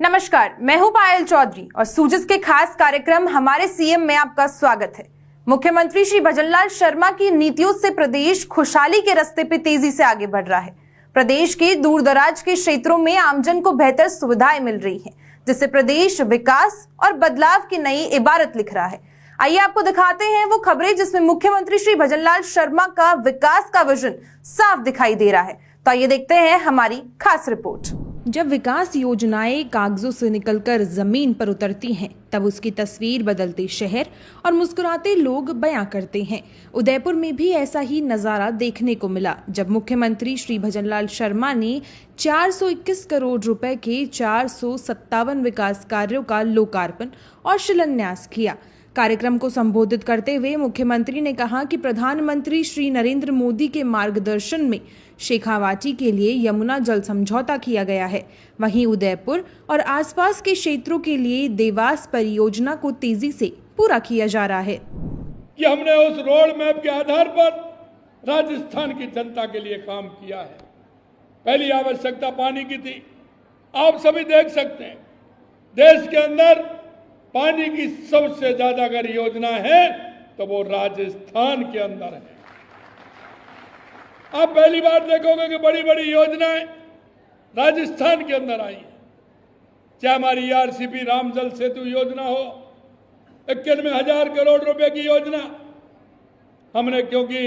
नमस्कार, मैं हूं पायल चौधरी और सूजस के खास कार्यक्रम हमारे सीएम में आपका स्वागत है। मुख्यमंत्री श्री भजनलाल शर्मा की नीतियों से प्रदेश खुशहाली के रास्ते पे तेजी से आगे बढ़ रहा है। प्रदेश के दूर दराज के क्षेत्रों में आमजन को बेहतर सुविधाएं मिल रही हैं, जिससे प्रदेश विकास और बदलाव की नई इबारत लिख रहा है। आइए आपको दिखाते हैं वो खबरें जिसमें मुख्यमंत्री श्री भजनलाल शर्मा का विकास का विजन साफ दिखाई दे रहा है। तो आइए देखते हैं हमारी खास रिपोर्ट। जब विकास योजनाएं कागजों से निकलकर जमीन पर उतरती हैं, तब उसकी तस्वीर बदलते शहर और मुस्कुराते लोग बयां करते हैं। उदयपुर में भी ऐसा ही नजारा देखने को मिला, जब मुख्यमंत्री श्री भजनलाल शर्मा ने 421 करोड़ रुपए के 457 विकास कार्यों का लोकार्पण और शिलान्यास किया। कार्यक्रम को संबोधित करते हुए मुख्यमंत्री ने कहा कि प्रधानमंत्री श्री नरेंद्र मोदी के मार्गदर्शन में शेखावाटी के लिए यमुना जल समझौता किया गया है। वहीं उदयपुर और आसपास के क्षेत्रों के लिए देवास परियोजना को तेजी से पूरा किया जा रहा है कि हमने उस रोड मैप के आधार पर राजस्थान की जनता के लिए काम किया है। पहली आवश्यकता पानी की थी। आप सभी देख सकते हैं, देश के अंदर पानी की सबसे ज्यादा अगर योजना है तो वो राजस्थान के अंदर है। आप पहली बार देखोगे कि बड़ी बड़ी योजनाएं राजस्थान के अंदर आई है। चाहे हमारी आरसीपी राम जल सेतु योजना हो, 91,000 करोड़ रुपए की योजना हमने, क्योंकि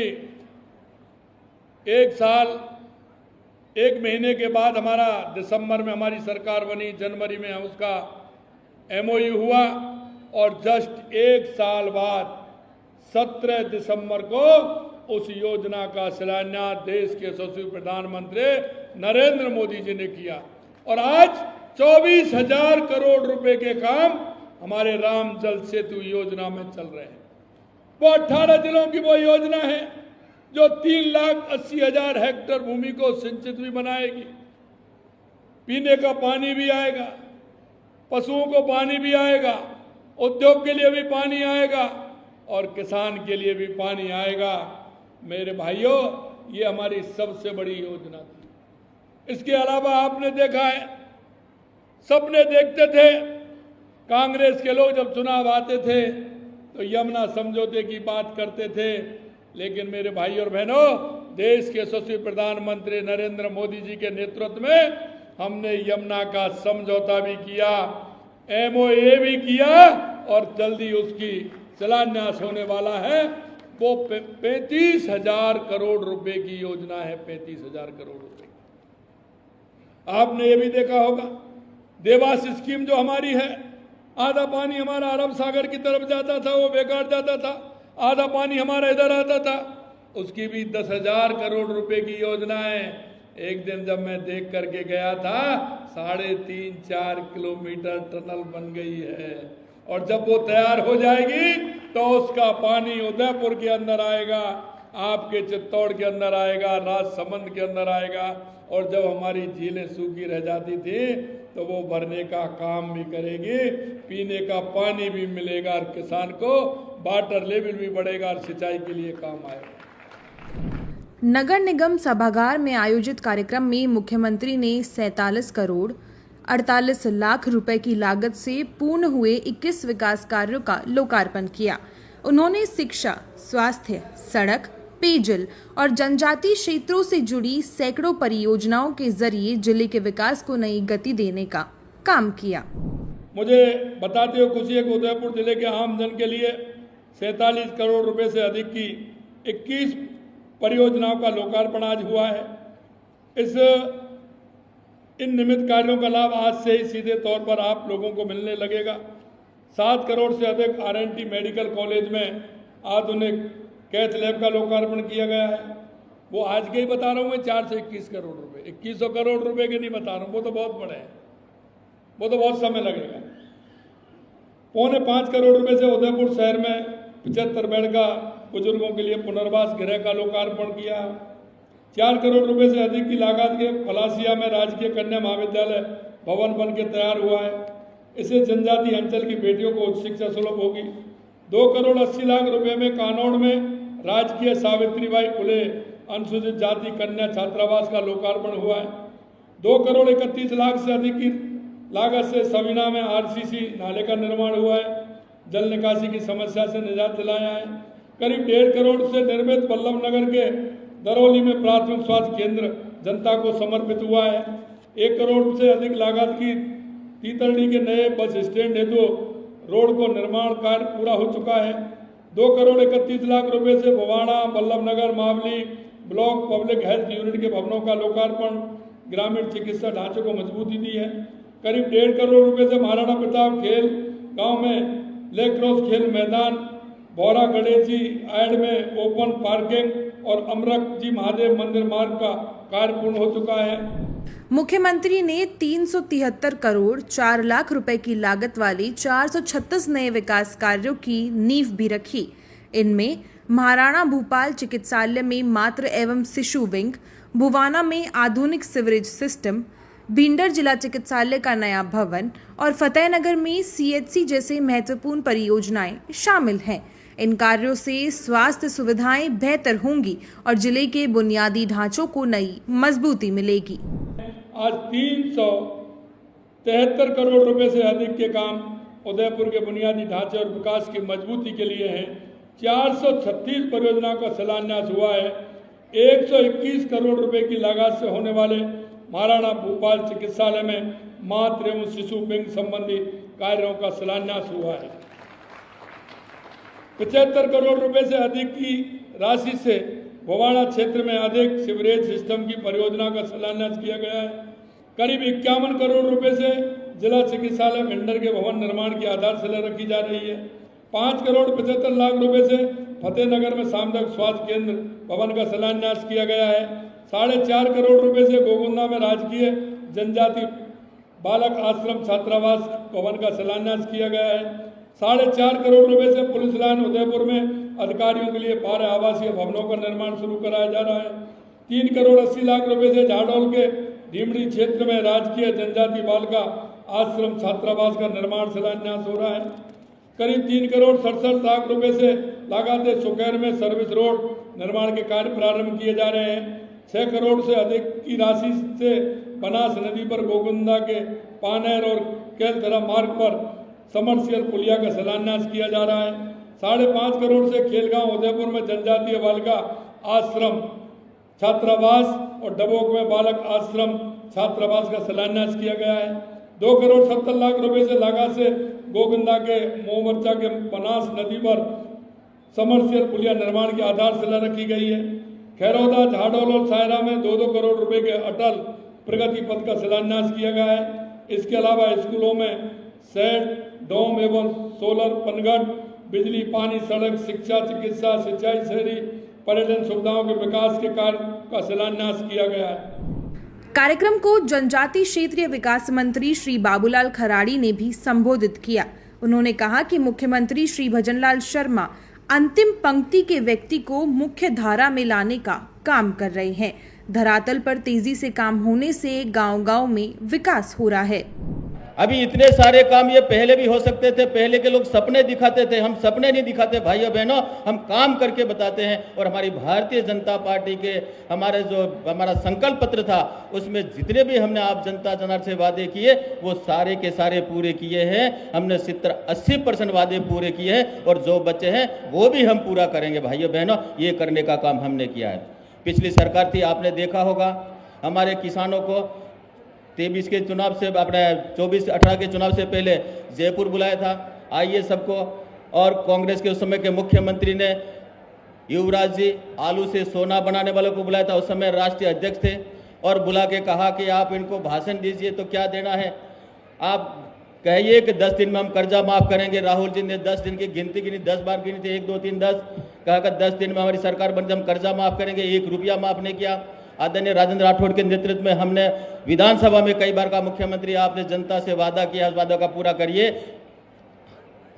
एक साल 1 महीने के बाद हमारा दिसंबर में हमारी सरकार बनी, जनवरी में उसका एमओयू हुआ और जस्ट 1 साल बाद 17 दिसंबर को उस योजना का शिलान्यास देश के यशस्वी प्रधानमंत्री नरेंद्र मोदी जी ने किया। और आज 24,000 करोड़ रुपए के काम हमारे राम जल सेतु योजना में चल रहे हैं। वो 18 जिलों की वो योजना है जो 3,80,000 हेक्टेयर भूमि को सिंचित भी बनाएगी। पीने का पानी भी आएगा, पशुओं को पानी भी आएगा, उद्योग के लिए भी पानी आएगा और किसान के लिए भी पानी आएगा। मेरे भाइयों, ये हमारी सबसे बड़ी योजना थी। इसके अलावा आपने देखा है, सपने देखते थे कांग्रेस के लोग, जब चुनाव आते थे तो यमुना समझौते की बात करते थे। लेकिन मेरे भाई और बहनों, देश के यशस्वी प्रधानमंत्री नरेंद्र मोदी जी के नेतृत्व में हमने यमुना का समझौता भी किया, एमओए भी किया और जल्दी उसकी शिलान्यास होने वाला है। वो 35,000 करोड़ रुपए की योजना है, 35,000 करोड़ रुपए। आपने ये भी देखा होगा, देवास स्कीम जो हमारी है, आधा पानी हमारा अरब सागर की तरफ जाता था, वो बेकार जाता था, आधा पानी हमारा इधर आता था। उसकी भी 10,000 करोड़ रुपए की योजना है। एक दिन जब मैं देख करके गया था, 3.5-4 किलोमीटर टनल बन गई है और जब वो तैयार हो जाएगी तो उसका पानी उदयपुर के अंदर आएगा, आपके चित्तौड़ के अंदर आएगा, राजसमंद के अंदर आएगा। और जब हमारी झीलें सूखी रह जाती थी तो वो भरने का काम भी करेगी, पीने का पानी भी मिलेगा और किसान को वाटर लेवल भी बढ़ेगा और सिंचाई के लिए काम आएगा। नगर निगम सभागार में आयोजित कार्यक्रम में मुख्यमंत्री ने 47 करोड़ 48 लाख रुपए की लागत से पूर्ण हुए 21 विकास कार्यों का लोकार्पण किया। उन्होंने शिक्षा, स्वास्थ्य, सड़क, पेयजल और जनजातीय क्षेत्रों से जुड़ी सैकड़ों परियोजनाओं के जरिए जिले के विकास को नई गति देने का काम किया। मुझे बताते हुए खुशी है कि उदयपुर जिले के आम जन के लिए 47 करोड़ रुपए से अधिक की 21 परियोजनाओं का लोकार्पण आज हुआ है। इन निमित्त कार्यों का लाभ आज से ही सीधे तौर पर आप लोगों को मिलने लगेगा। 7 करोड़ से अधिक R&T मेडिकल कॉलेज में आधुनिक कैथ लैब का लोकार्पण किया गया है। वो आज के ही बता रहा हूँ मैं, 4 से 21 करोड़ रुपए, 2100 करोड़ रुपए के नहीं बता रहा हूँ, वो तो बहुत बड़े हैं, वो तो बहुत समय लगेगा। 4.25 करोड़ रुपए से उदयपुर शहर में 75 बेड का बुजुर्गों के लिए पुनर्वास गृह का लोकार्पण किया। 4 करोड़ रुपए से अधिक की लागत के पलासिया में राजकीय कन्या महाविद्यालय भवन बन के तैयार हुआ है। इसे जनजातीय अंचल की बेटियों को उच्च शिक्षा सुलभ होगी। 2 करोड़ 80 लाख रुपए में कानौड़ में राजकीय सावित्रीबाई फुले अनुसूचित जाति कन्या छात्रावास का लोकार्पण हुआ है। 2 करोड़ 31 लाख से अधिक की लागत से सवीना में आरसीसी नाले का निर्माण हुआ है, जल निकासी की समस्या से निजात दिलाया है। करीब 1.5 करोड़ से निर्मित वल्लभ नगर के दरौली में प्राथमिक स्वास्थ्य केंद्र जनता को समर्पित हुआ है। 1 करोड़ से अधिक लागत की तीतरडी के नए बस स्टैंड हेतु रोड को निर्माण कार्य पूरा हो चुका है। 2 करोड़ 31 लाख रुपए से Bhawara, Vallabh Nagar, Mavli block public health unit के भवनों का लोकार्पण ग्रामीण चिकित्सा ढांचे को मजबूती दी है। करीब 1.5 करोड़ रुपए से महाराणा प्रताप खेल गांव में लेक्रोस खेल मैदान, बौरा गणेश जी आयड में ओपन पार्किंग और अमरक जी महादेव मंदिर मार्ग का कार्य पूर्ण हो चुका है। मुख्यमंत्री ने 373 करोड़ 4 लाख रुपए की लागत वाली 436 नए विकास कार्यों की नींव भी रखी। इनमें महाराणा भूपाल चिकित्सालय में मातृ एवं शिशु विंग, भुवाना में आधुनिक सिवरेज सिस्टम, भिंडर जिला चिकित्सालय का नया भवन और फतेहनगर में सीएचसी जैसे महत्वपूर्ण परियोजनाएं शामिल हैं। इन कार्यों से स्वास्थ्य सुविधाएं बेहतर होंगी और जिले के बुनियादी ढांचों को नई मजबूती मिलेगी। आज 373 करोड़ रुपए से अधिक के काम उदयपुर के बुनियादी ढांचे और विकास की मजबूती के लिए हैं। 436 परियोजनाओं का शिलान्यास हुआ है। 121 करोड़ रुपए की लागत से होने वाले महाराणा भूपाल चिकित्सालय में मातृ एवं शिशु विंग संबंधी कार्यों का शिलान्यास हुआ है। 75 करोड़ रुपए से अधिक की राशि से भवाड़ा क्षेत्र में अधिक सीवरेज सिस्टम की परियोजना का शिलान्यास किया गया है। करीब 51 करोड़ रुपए से जिला चिकित्सालय भिंडर के भवन निर्माण की आधारशिला रखी जा रही है। 5 करोड़ 75 लाख रुपए से फतेहनगर में सामुदायिक स्वास्थ्य केंद्र भवन का शिलान्यास किया गया है। 4.5 करोड़ रुपए से गोगुंदा में राजकीय जनजाति बालक आश्रम छात्रावास भवन का शिलान्यास किया गया है। 4.5 करोड़ रुपए से पुलिस लाइन उदयपुर में अधिकारियों के लिए 12 आवासीय भवनों का निर्माण शुरू कराया जा रहा है। 3 करोड़ 80 लाख रुपए से झाडोल के ढीमड़ी क्षेत्र में राजकीय जनजाति बालिका आश्रम छात्रावास का निर्माण शिलान्यास हो रहा है। करीब 3 करोड़ 67 लाख रुपए से लागत सुकैर में सर्विस रोड निर्माण के कार्य प्रारंभ किए जा रहे हैं। 6 करोड़ से अधिक की राशि से बनास नदी पर गोगुंदा के पानेर और केलथरा मार्ग पर समरसियल पुलिया का शिलान्यास किया जा रहा है। 5.5 करोड़ से खेलगांव उदयपुर में जनजातीय बालिका आश्रम छात्रावास और डबोक में बालक आश्रम छात्रावास का शिलान्यास किया गया है। 2 करोड़ 70 लाख रुपए से लागत से गोगुंदा के मोमर्चा के बनास नदी पर समरसियल पुलिया निर्माण की आधारशिला रखी गई है। खैरौदा, झाडोल और सायरा में 2-2 करोड़ रुपए के अटल प्रगति पथ का शिलान्यास किया गया है। इसके अलावा स्कूलों में सेट, डोम एवं सोलर पनघट, बिजली, पानी, सड़क, शिक्षा, चिकित्सा, सिंचाई, शहरी पर्यटन सुविधाओं के विकास के कार्य का शिलान्यास किया गया है। कार्यक्रम को जनजाति क्षेत्रीय विकास मंत्री श्री बाबूलाल खराड़ी ने भी संबोधित किया। उन्होंने कहा कि मुख्यमंत्री श्री भजनलाल शर्मा अंतिम पंक्ति के व्यक्ति को मुख्य धारा में लाने का काम कर रहे हैं। धरातल पर तेजी से काम होने से गांव-गांव में विकास हो रहा है। अभी इतने सारे काम ये पहले भी हो सकते थे। पहले के लोग सपने दिखाते थे, हम सपने नहीं दिखाते भाइयों बहनों, हम काम करके बताते हैं। और हमारी भारतीय जनता पार्टी के हमारा संकल्प पत्र था, उसमें जितने भी हमने आप जनता जनार्दन से वादे किए वो सारे के सारे पूरे किए हैं। हमने 70-80% वादे पूरे किए हैं और जो बचे हैं वो भी हम पूरा करेंगे भाइयों बहनों। ये करने का काम हमने किया है। पिछली सरकार थी, आपने देखा होगा, हमारे किसानों को 23 के चुनाव से अपने 24-18 के चुनाव से पहले जयपुर बुलाया था। आइए सबको, और कांग्रेस के उस समय के मुख्यमंत्री ने युवराज जी आलू से सोना बनाने वालों को बुलाया था। उस समय राष्ट्रीय अध्यक्ष थे और बुला के कहा कि आप इनको भाषण दीजिए तो क्या देना है, आप कहिए कि 10 दिन में हम कर्जा माफ करेंगे। राहुल जी ने 10 दिन की गिनती गिनी, 10 बार गिनी थी, 1 2 3 10, कहा कि 10 दिन में हमारी सरकार बन जाए हम कर्जा माफ करेंगे। 1 रुपया माफ नहीं किया। आदरणीय राजेंद्र राठौड़ के नेतृत्व में हमने विधानसभा में कई बार कहा, मुख्यमंत्री आपने जनता से वादा किया, उस वादा का पूरा करिए।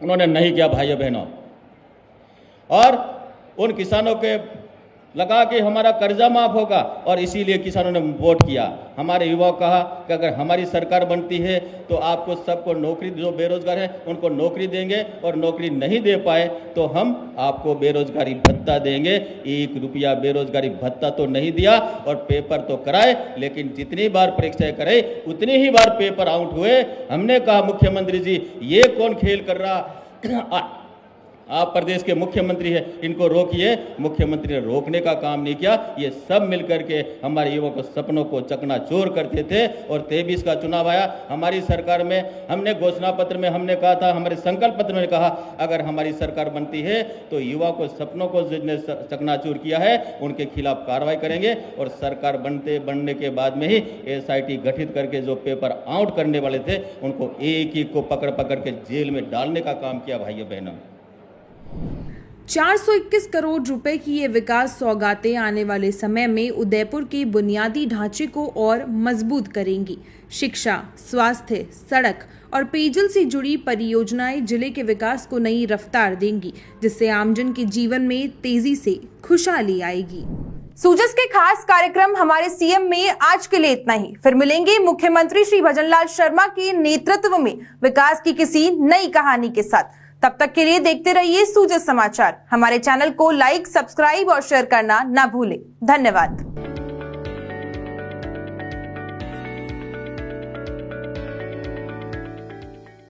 उन्होंने नहीं किया भाइयों बहनों। और उन किसानों के लगा कि हमारा कर्जा माफ होगा और इसीलिए किसानों ने वोट किया। हमारे युवाओं को कहा कि अगर हमारी सरकार बनती है तो आपको सबको नौकरी, जो बेरोजगार हैं उनको नौकरी देंगे, और नौकरी नहीं दे पाए तो हम आपको बेरोजगारी भत्ता देंगे। 1 रुपया बेरोजगारी भत्ता तो नहीं दिया और पेपर तो कराए, लेकिन जितनी बार परीक्षाएं करे उतनी ही बार पेपर आउट हुए। हमने कहा मुख्यमंत्री जी ये कौन खेल कर रहा, आप प्रदेश के मुख्यमंत्री हैं, इनको रोकिए। मुख्यमंत्री ने रोकने का काम नहीं किया। ये सब मिलकर के हमारे युवाओं को सपनों को चकनाचूर करते थे। और 23 का चुनाव आया, हमारी सरकार में हमने घोषणा पत्र में हमने कहा था, हमारे संकल्प पत्र में कहा, अगर हमारी सरकार बनती है तो युवा को सपनों को जिसने चकनाचूर किया है उनके खिलाफ कार्रवाई करेंगे। और सरकार बनने के बाद में ही SIT गठित करके जो पेपर आउट करने वाले थे उनको एक को पकड़ के जेल में डालने का काम किया। भाइयों बहनों, 421 करोड़ रुपए की ये विकास सौगातें आने वाले समय में उदयपुर के बुनियादी ढांचे को और मजबूत करेंगी। शिक्षा, स्वास्थ्य, सड़क और पेयजल से जुड़ी परियोजनाएं जिले के विकास को नई रफ्तार देंगी, जिससे आमजन के जीवन में तेजी से खुशहाली आएगी। सूजस के खास कार्यक्रम हमारे सीएम में आज के लिए इतना ही। फिर मिलेंगे मुख्यमंत्री श्री भजनलाल शर्मा के नेतृत्व में विकास की किसी नई कहानी के साथ। तब तक के लिए देखते रहिए सूजस समाचार। हमारे चैनल को लाइक, सब्सक्राइब और शेयर करना ना भूलें। धन्यवाद।